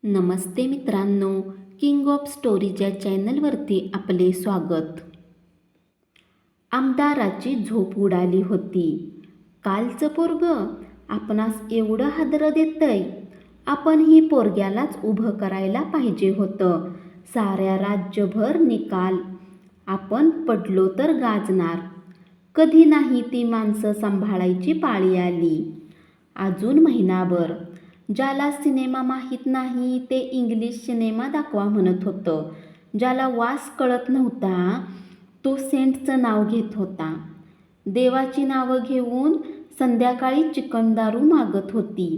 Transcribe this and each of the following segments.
नमस्ते मित्रांनो, king of स्टोरीच्या चॅनलवरती आपले स्वागत. आमदाराची झोप उडाली होती. कालचं पोरगं आपणास एवढं हादरं देतंय, आपण ही पोरग्यालाच उभं करायला पाहिजे होतं. साऱ्या राज्यभर निकाल, आपण पडलो तर गाजणार. कधी नाही ती माणसं सांभाळायची पाळी आली. अजून महिनाभर. ज्याला सिनेमा माहीत नाही ते इंग्लिश सिनेमा दाखवा म्हणत होतं. ज्याला वास कळत नव्हता तो सेंटचं नाव घेत होता. देवाची नावं घेऊन संध्याकाळी चिकन दारू मागत होती.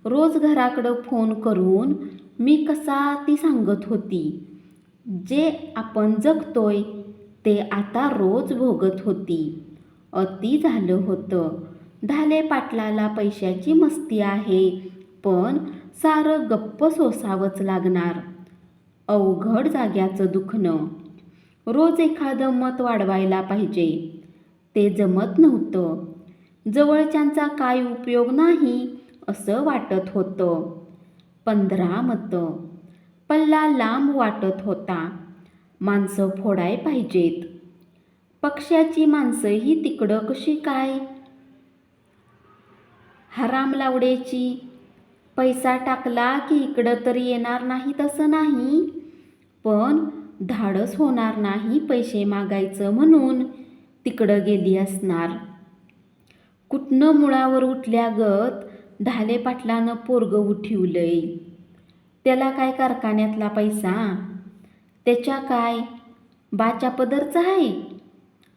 रोज घराकडं फोन करून मी कसा ती सांगत होती. जे आपण जगतोय ते आता रोज भोगत होती. अति झालं होतं. ढाले पाटलाला पैशाची मस्ती आहे, पण सारं गप्प सोसावंच लागणार. अवघड जाग्याचं दुखणं. रोज एखादं मत वाढवायला पाहिजे, ते जमत नव्हतं. जवळच्यांचा काय उपयोग नाही असं वाटत होतं. 15 मतं. पल्ला लांब वाटत होता. माणसं फोडाय पाहिजेत. पक्षाची माणसंही तिकडं कशी काय? हरामलावड्याची. पैसा टाकला की इकडं तरी येणार नाही तसं नाही, पण धाडस होणार नाही पैसे मागायचं म्हणून तिकडं गेली असणार. कुठनं मुळावर उठल्यागत ढाले पाटलानं पोरगं उठिवलंय. त्याला काय कारखान्यातला पैसा, त्याच्या काय बाच्या पदरचा आहे,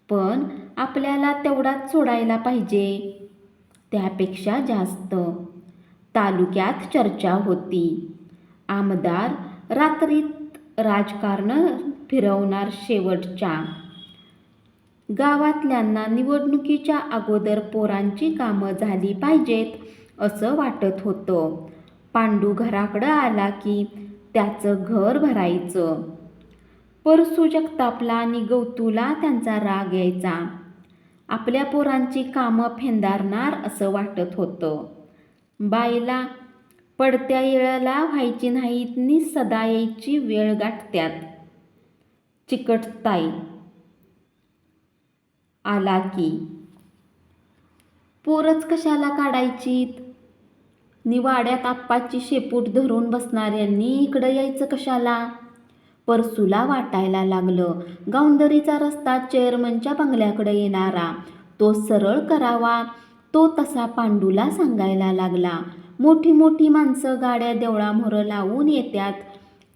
पण आपल्याला तेवढाच सोडायला पाहिजे. त्यापेक्षा जास्त. तालुक्यात चर्चा होती. आमदार रात्रीत राजकारण फिरवणार. शेवटच्या गावातल्यांना निवडणुकीच्या अगोदर पोरांची कामं झाली पाहिजेत असं वाटत होतं. पांडू घराकडं आला की त्याचं घर भरायचं. परसू जगतापला आणि गौतूला त्यांचा राग यायचा. आपल्या पोरांची कामं फेंदारणार असं वाटत होतं. बाईला पडत्या येळाला व्हायची नाहीत नि सदा यायची वेळ गाठत्यात. चिकटताई आला की पोरच कशाला काढायचीत? निवाड्यात आप्पाची शेपूट धरून बसणाऱ्यांनी इकडं यायचं कशाला? परसूला वाटायला लागलं, गावंदरीचा रस्ता चेअरमनच्या बंगल्याकडे येणारा तो सरळ करावा. तो तसा पांडूला सांगायला लागला. मोठी मोठी माणसं गाड्या देवळामोहरं लावून येत्यात.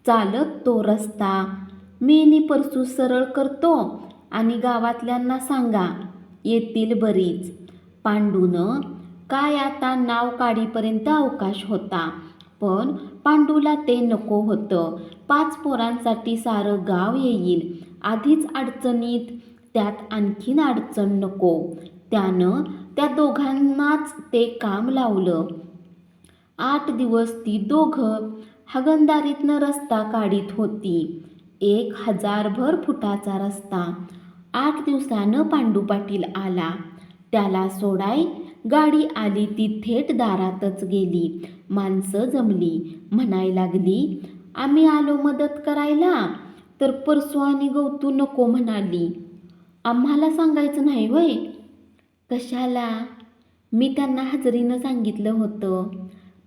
चालत तो रस्ता मी नि परसू सरळ करतो आणि गावातल्यांना सांगा, येतील बरीच. पांडूनं काय आता नाव काढीपर्यंत अवकाश होता, पण पांडूला ते नको होतं. 5 पोरांसाठी सारं गाव येईल. आधीच अडचणीत, त्यात आणखीन अडचण नको. त्यानं त्या दोघांनाच ते काम लावलं. 8 दिवस ती दोघं हागणदारीतनं रस्ता काढीत होती. 1000 भर फुटाचा रस्ता. 8 दिवसानं पांडू पाटील आला. त्याला सोडाय गाडी आली ती थेट दारातच गेली. माणसं जमली. म्हणाय लागली, आम्ही आलो मदत करायला, तर परसू आणि गौतू नको म्हणाली. आम्हाला सांगायचं नाही वय? कशाला? मी त्यांना हजेरीनं सांगितलं होतं.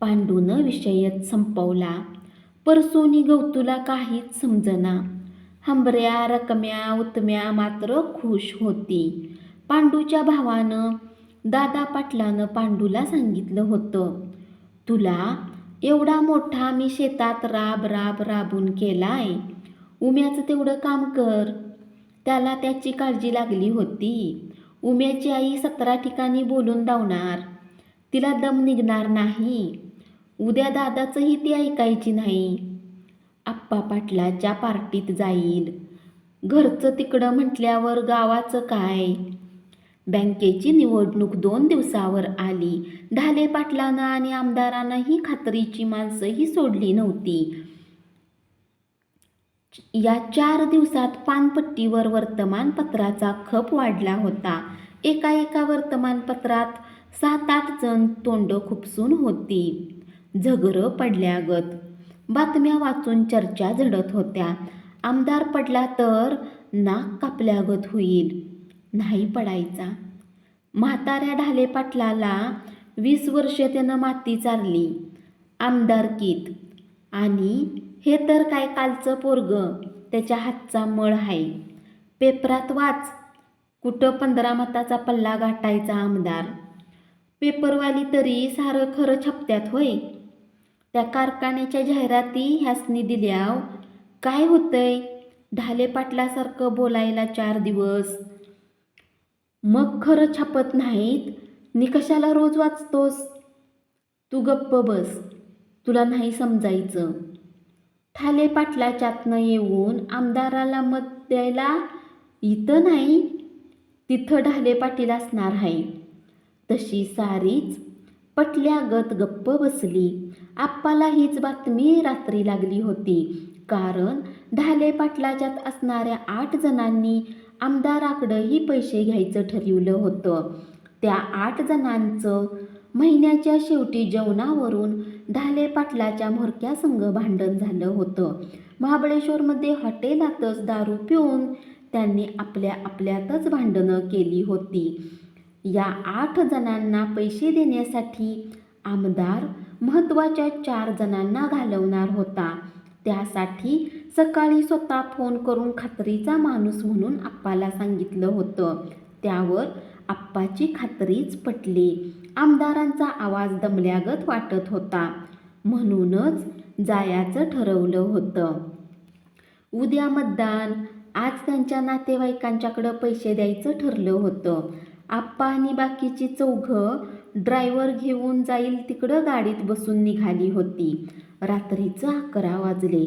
पांडूनं विषयच संपवला. परसूनी गौतूला काहीच समजना. हंबऱ्या रकम्या उतम्या मात्र खुश होती. पांडूच्या भावानं दादा पाटलानं पांडूला सांगितलं होतं, तुला एवढा मोठा मी शेतात राबून केलाय, उम्याचं तेवढं काम कर. त्याला त्याची काळजी लागली होती. उम्याची आई 17 ठिकाणी बोलून दावणार. तिला दम निघणार नाही. उद्या दादाचंही ती ऐकायची नाही. आप्पा पाटलाच्या पार्टीत जाईल. घरचं तिकडं म्हटल्यावर गावाचं काय? बँकेची निवडणूक 2 दिवसावर आली. ढाले पाटलानं आणि आमदारानं ही खात्रीची माणसंही सोडली नव्हती. या 4 दिवसात पानपट्टीवर वर्तमानपत्राचा खप वाढला होता. एका वर्तमानपत्रात 7-8 जण तोंड खुपसून होती. झगरं पडल्यागत. बातम्या वाचून चर्चा झडत होत्या. आमदार पडला तर नाक कापल्यागत होईल. नाही पडायचा. म्हाताऱ्या ढाले पाटलाला 20 वर्षे त्यानं माती चारली आमदारकीत. आणि हे तर काय कालचं पोरगं, त्याच्या हातचा मळ आहे. पेपरात वाच, कुठं 15 मताचा पल्ला गाठायचा आमदार. पेपरवाली तरी सारं खरं छापत्यात होय. त्या कारखान्याच्या जाहिराती ह्यासनी दिल्याव काय होतंय? ढाले पाटलासारखं बोलायला 4 दिवस. मग खरं छापत नाहीत, नि कशाला रोज वाचतोस? तू गप्प बस, तुला नाही समजायचं. ठाले पाटलाच्यातनं येऊन आमदाराला मत द्यायला इथं नाही, तिथं ढाले पाटील असणार आहे. तशी सारीच पटल्यागत गप्प बसली. आप्पाला हीच बातमी रात्री लागली होती. कारण ढाले पाटलाच्यात असणाऱ्या 8 जणांनी आमदाराकडंही पैसे घ्यायचं ठरवलं होतं. त्या 8 जणांचं महिन्याच्या शेवटी जेवणावरून ढाले पाटलाच्या म्होरक्यासंग भांडण झालं होतं. महाबळेश्वरमध्ये हॉटेलातच दारू पिऊन त्यांनी आपल्यातच भांडणं केली होती. या 8 जणांना पैसे देण्यासाठी आमदार महत्त्वाच्या 4 जणांना घालवणार होता. त्यासाठी सकाळी स्वतः फोन करून खात्रीचा माणूस म्हणून आप्पाला सांगितलं होतं. त्यावर आप्पाची खात्रीच पटली. आमदारांचा आवाज दमल्यागत वाटत होता, म्हणूनच जायचं ठरवलं होतं. उद्या मतदान. आज त्यांच्या नातेवाईकांच्याकडं पैसे द्यायचं ठरलं होतं. आप्पा आणि बाकीची 4 ड्रायव्हर घेऊन जाईल तिकडं गाडीत बसून निघाली होती. रात्रीचं 11 वाजले.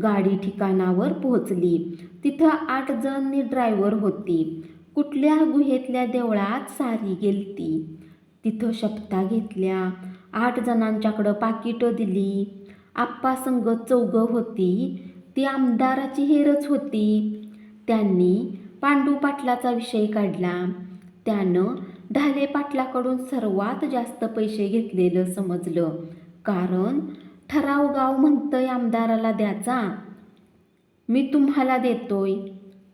गाडी ठिकाणावर पोहोचली. तिथं 8 जण ड्रायव्हर होती. कुठल्या गुहेतल्या देवळात सारी गेलती. तिथं शपथा घेतल्या. 8 जणांच्याकडं पाकिटं दिली. आप्पा संग 4 होती. ती आमदाराची हेरच होती. त्यांनी पांडू पाटलाचा विषय काढला. त्यानं ढाले पाटलाकडून सर्वात जास्त पैसे घेतलेलं समजलं. कारण ठराव गाव म्हणतंय आमदाराला द्याचा. मी तुम्हाला देतोय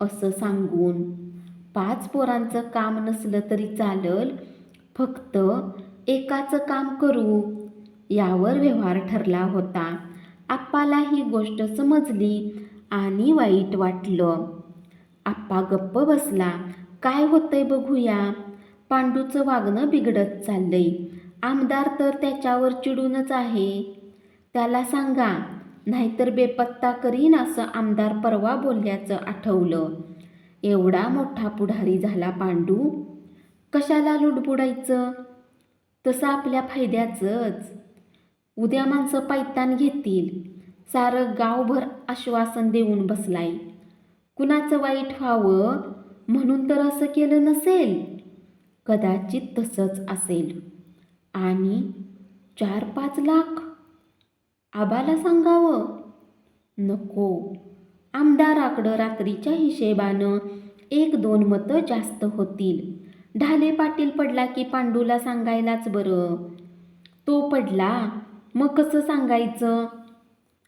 असं सांगून. 5 पोरांचं काम नसलं तरी चालल, फक्त एकाचं काम करू, यावर व्यवहार ठरला होता. आप्पाला ही गोष्ट समजली आणि वाईट वाटलं. आप्पा गप्प बसला. काय होतंय बघूया. पांडूचं वागणं बिघडत चाललंय. आमदार तर त्याच्यावर चिडूनच आहे. त्याला सांगा, नाहीतर बेपत्ता करीन असं आमदार परवा बोलल्याचं आठवलं. एवढा मोठा पुढारी झाला पांडू, कशाला लुडबुडायचं? तसं आपल्या फायद्याचंच. उद्या माणसं पायतान घेतील. सारं गावभर आश्वासन देऊन बसलाय. कुणाचं वाईट व्हावं म्हणून तर असं केलं नसेल. कदाचित तसंच असेल. आणि 4-5 लाख आबाला सांगावं? नको. आमदाराकडं रात्रीच्या हिशेबानं 1-2 मतं जास्त होतील. ढाले पाटील पडला की पांडूला सांगायलाच बरं. तो पडला मग कसं सांगायचं?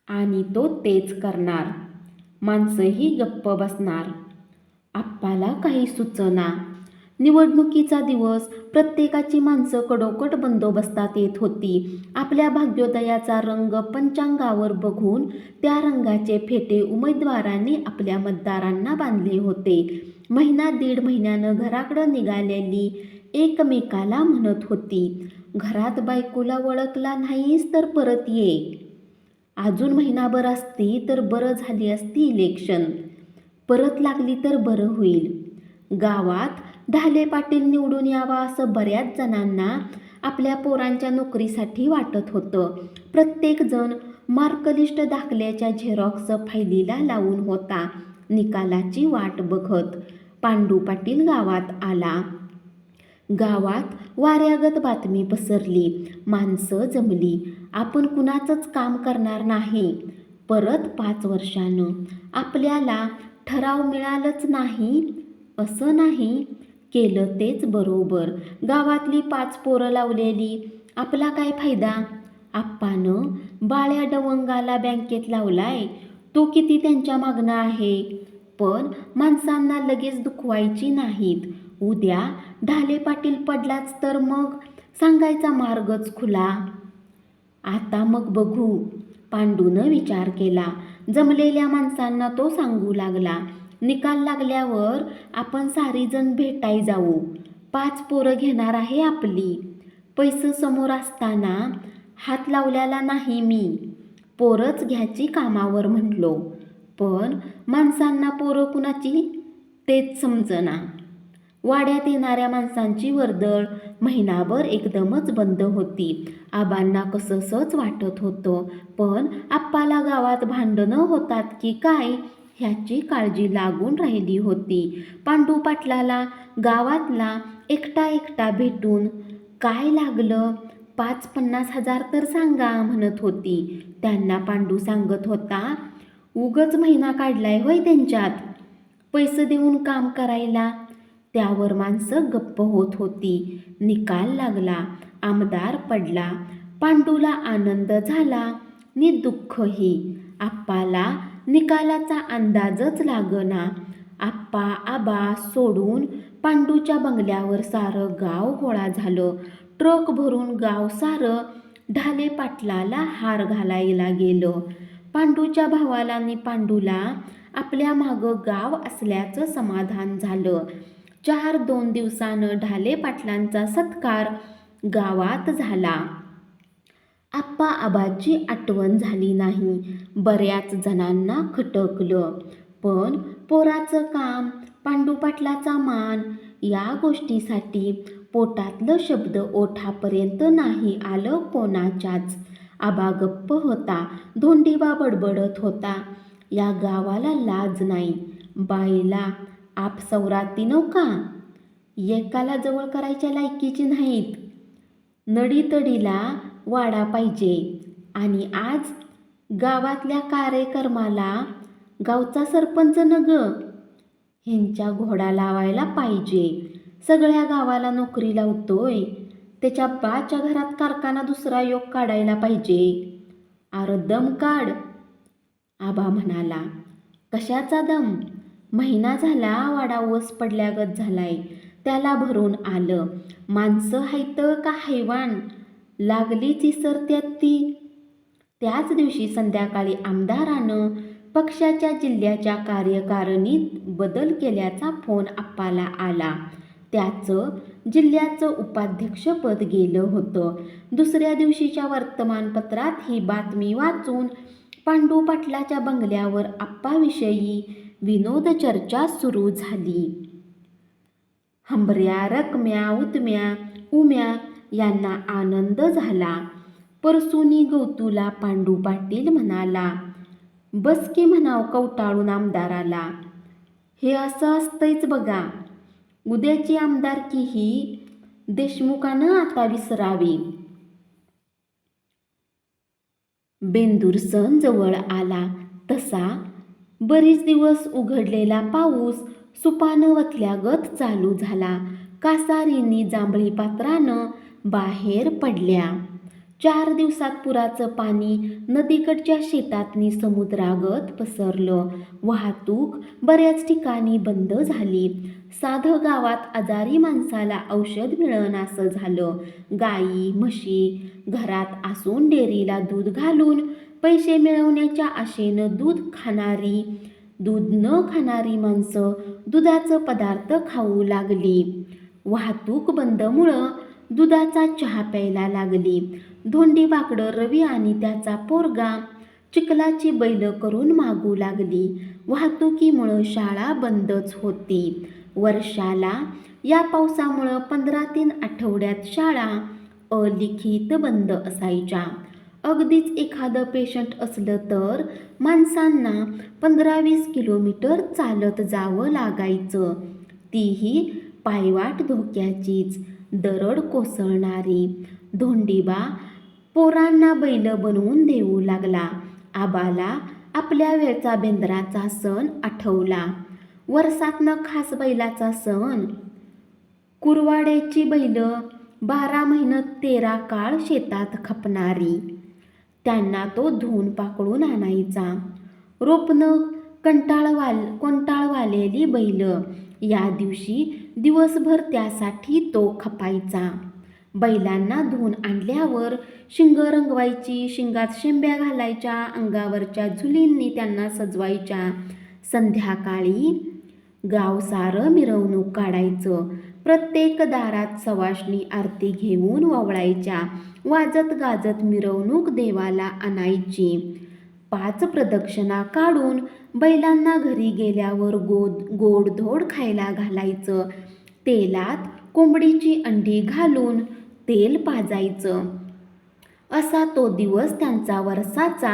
आणि तो तेच करणार. माणसंही गप्प बसणार. आप्पाला काही सुचना. निवडणुकीचा दिवस. प्रत्येकाची माणसं कडोकट बंदोबस्तात येत होती. आपल्या भाग्योदयाचा रंग पंचांगावर बघून त्या रंगाचे फेटे उमेदवारांनी आपल्या मतदारांना बांधले होते. 1.5 महिन्यानं घराकडं निघालेली एकमेकाला म्हणत होती, घरात बायकोला ओळखला नाहीस तर परत ये. अजून महिनाभर असती तर बरं झाली असती इलेक्शन. परत लागली तर बरं होईल. गावात ढाले पाटील निवडून यावा असं बऱ्याच जणांना आपल्या पोरांच्या नोकरीसाठी वाटत होतं. प्रत्येकजण मार्कलिस्ट दाखल्याच्या झेरॉक्स फायलीला लावून होता निकालाची वाट बघत. पांडू पाटील गावात आला. गावात वाऱ्यागत बातमी पसरली. माणसं जमली. आपण कुणाचंच काम करणार नाही. परत 5 वर्षानं आपल्याला ठराव मिळालंच नाही असं नाही. केलं तेच बरोबर. गावातली 5 पोरं लावलेली. आपला काय फायदा? आप्पानं बाळ्या डवंगाला बँकेत लावलाय, तो किती त्यांच्या मागणं आहे. पण माणसांना लगेच दुखवायची नाहीत. उद्या ढाले पाटील पडलाच तर मग सांगायचा मार्गच खुला. आता मग बघू, पांडूनं विचार केला. जमलेल्या माणसांना तो सांगू लागला. निकाल लागल्यावर आपण सारीजण भेटाय जाऊ. 5 पोरं घेणार आहे आपली. पैसे समोर असताना हात लावलेला नाही मी. पोरच घ्यायची कामावर म्हटलो. पण माणसांना पोरं कुणाची तेच समजना. वाड्यात येणाऱ्या माणसांची वर्दळ महिनाभर एकदमच बंद होती. आबांना कसंसंच वाटत होतं. पण आप्पाला गावात भांडणं होतात की काय ह्याची काळजी लागून राहिली होती. पांडू पाटलाला गावातला एकटा एकटा भेटून काय लागलं, 5-50 हजार तर सांगा म्हणत होती. त्यांना पांडू सांगत होता, उगच महिना काढलाय होय त्यांच्यात पैसे देऊन काम करायला. त्यावर माणसं गप्प होत होती. निकाल लागला, आमदार पडला. पांडूला आनंद झाला नि दुःखही. आप्पाला निकालाचा अंदाजच लागना. आप्पा आबा सोडून पांडूच्या बंगल्यावर सारं गाव गोळा झालं. ट्रक भरून गाव सारं ढाले पाटलाला हार घालायला गेलं. पांडूच्या भावाला नि पांडूला आपल्या मागं गाव असल्याचं समाधान झालं. 4-2 दिवसानं ढाले पाटलांचा सत्कार गावात झाला. आप्पा आबाची आठवण झाली नाही. बऱ्याच जणांना खटकलं. पण पोराचं काम, पांडू पाटलाचा मान या गोष्टीसाठी पोटातलं शब्द ओठापर्यंत नाही आलं कोणाच्याच. आबा गप्प होता. धोंडीबा बडबडत होता, या गावाला लाज नाही. बाईला आप सौराती नव्हका, एकाला जवळ करायच्या लायकीची नाहीत. नडीतडीला वाडा पाहिजे. आणि आज गावातल्या कार्यक्रमाला गावचा सरपंच न ग, ह्यांच्या घोडा लावायला पाहिजे. सगळ्या गावाला नोकरी लावतोय, त्याच्या बाच्या घरात कारखाना दुसरा योग काढायला पाहिजे. अरे दम काढ, आबा म्हणाला. कशाचा दम? महिना झाला वाडा ओस पडल्यागत झालाय. त्याला भरून आलं. माणसं हायत का हैवान, लागलीच इसरत्यात ती. त्याच दिवशी संध्याकाळी आमदारानं पक्षाच्या जिल्ह्याच्या कार्यकारिणीत बदल केल्याचा फोन आप्पाला आला. त्याचं जिल्ह्याचं उपाध्यक्षपद गेलं होतं. दुसऱ्या दिवशीच्या वर्तमानपत्रात ही बातमी वाचून पांडू पाटलाच्या बंगल्यावर आप्पाविषयी विनोद चर्चा सुरू झाली. हंबऱ्या, रकम्या, उतम्या, उम्या यांना आनंद झाला. परसुनी गौतूला पांडू पाटील म्हणाला, बस की म्हणाव कवटाळून आमदाराला. हे असं असतंच बघा. उद्याची आमदारकी ही देशमुखानं आता विसरावी. बेंदूर सण जवळ आला तसा बरीच दिवस उघडलेला पाऊस सुपानं वतल्यागत चालू झाला. कासारींनी जांभळी पात्रानं बाहेर पडल्या. 4 दिवसात पुराचं पाणी नदीकडच्या शेतातनी समुद्रागत पसरलं. वाहतूक बऱ्याच ठिकाणी बंद झाली. साधं गावात आजारी माणसाला औषध मिळेनासं झालं. गाई म्हशी घरात असून डेअरीला दूध घालून पैसे मिळवण्याच्या आशेनं दूध न खाणारी माणसं दुधाचं पदार्थ खाऊ लागली. वाहतूक बंदमुळं दुधाचा चहा प्यायला लागली. धोंडीबाकडं रवी आणि त्याचा पोरगा चिखलाची बैल करून मागू लागली. वाहतुकीमुळं शाळा बंदच होती. वर्षाला या पावसामुळं 15-3 आठवड्यात शाळा अलिखित बंद असायच्या. अगदीच एखादं पेशंट असलं तर माणसांना 15-20 किलोमीटर चालत जावं लागायचं. तीही पायवाट धोक्याचीच, दरड कोसळणारी. धोंडीबा पोरांना बैल बनवून देऊ लागला. आबाला आपल्या वेळचा बेंद्राचा सण आठवला. वर्षातनं खास बैलाचा सण. कुरवाड्याची बैल 12 महिने 13 काळ शेतात खपणारी. त्यांना तो धुवून पाकडून आणायचा. रोपणं कंटाळवालेली बैल या दिवशी दिवसभर त्यासाठी तो खपायचा. बैलांना धुवून आणल्यावर शिंग रंगवायची, शिंगात शेंब्या घालायच्या, अंगावरच्या झुलींनी त्यांना सजवायच्या. संध्याकाळी गाव सारं मिरवणूक काढायचं. प्रत्येक दारात सवाष्णी आरती घेऊन ओवाळायच्या. वाजत गाजत मिरवणूक देवाला आणायची. 5 प्रदक्षिणा काढून बैलांना घरी गेल्यावर गोडधोड खायला घालायचं. तेलात कोंबडीची अंडी घालून तेल पाजायचं. असा तो दिवस त्यांचा वर्षाचा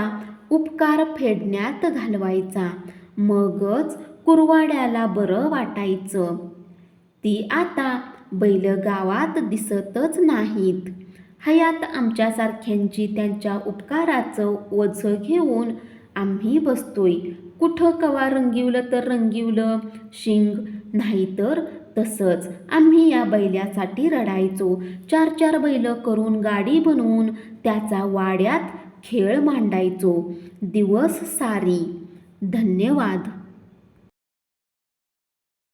उपकार फेडण्यात घालवायचा. मगच कुरवाड्याला बरं वाटायचं. ती आता बैल गावात दिसतच नाहीत. हयात आमच्यासारख्यांची त्यांच्या उपकाराचं ओझं घेऊन आम्ही बसतोय. कुठं कवा रंगिवलं तर रंगिवलं शिंग, नाहीतर तसंच. आम्ही या बैलासाठी रडायचो. 4-4 बैल करून गाडी बनवून त्याचा वाड्यात खेळ मांडायचो दिवस सारी. धन्यवाद.